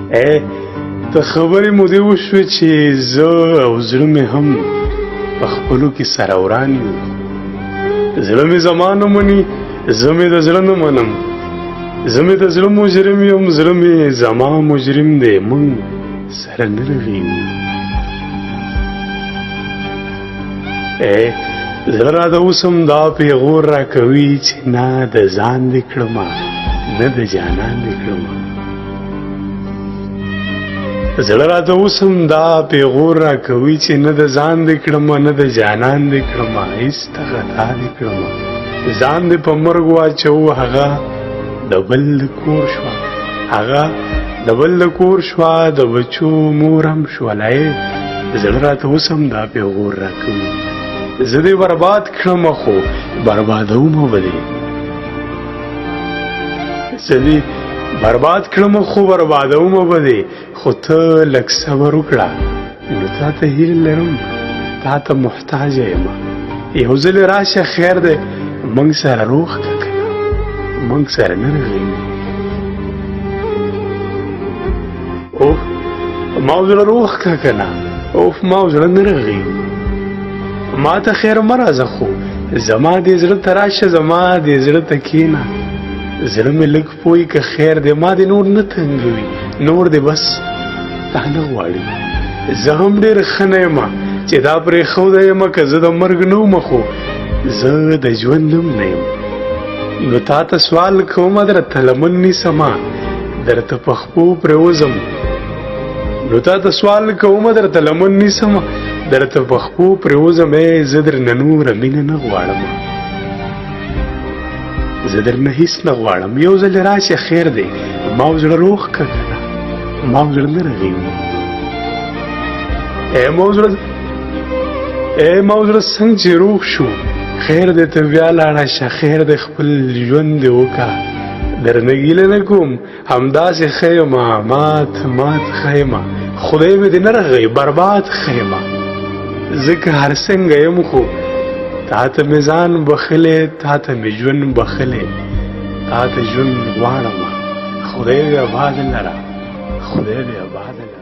ته خبرې مو دې وشوې چې زه او زړه مې هم په خپلو کې سره وران یو. زړه مې زما نه مني، زه مې د زړه نه منم. زه مې د زړه مجرم یم، زړه مې زما مجرم دی، موږ سره نه رغېږو. زړه راته اوس هم دا پیغور راکوي چې نه د ځان دې کړمه نه د جانان دې کړمه. زړه راته اوس هم دا پیغور راکوي چې نه د ځان دې کړمه نه د جانان دې کړمه، هېڅ ته خطا دې کړمه. ځان دې په مرګ واچو، هغه د بل د کور شوه، هغه د بل د کور شوه، د بچو مور هم شوله. زړه راته اوس هم دا پیغور راکوي زه دې برباد کړمه خو بربادومه به دې. زه دې برباد کړمه خو بربادومه به دې، خو ته لږ صبر وکړه نو تا ته هیله لرم، تا ته محتاجه یم. یو ځلې راشه خیر دی، موږ سره روغ که کنه موږ سره نه رغېږو. اوف ما زړه روغ که کنه، اوف ما زړه نه رغېږو. ما ته خیر مه راځه خو زما دې زړه ته راشه، زما دې زړه ته کښېنه. زړه مې لږ پوی که خیر دی، ما دې نور نه تنګوي، نور دې بس تا نه غواړي. زه هم ډېر ښه نه یم چې دا پرېښوده یم، که زه د مرګ نه وم خو زه د ژوند هم نه یم. نو تا ته سوال کومه درته لمن نیسمه، درته په خپو پرېوځم. نو تا ته سوال کومه درته لمن نیسمه، درته په خپو پرېوځم. زه درنه نوره مینه نه غواړم، زه درنه هېڅ نه غواړم. یو ځل راشه خیر دی، ما زړه روغ که کنه ما زړه نه رغېږو. ما زړه څنګه چې روغ شو، خیر دی ته بیا لاړه شه، خیر دی خپل ژوند دې وکړه. درنه ګیله نه کوم، همداسې ښه یم، مات ښه یم، خدای مې دې نه رغوي، برباد ښه یم. ځکه هر څنګه یم خو تا ته مې ځان بخلی، تا ته مې ژوند بخلی، تا ته ژوند غواړم. خدای دې آباد لره، خدای دې آباد لره.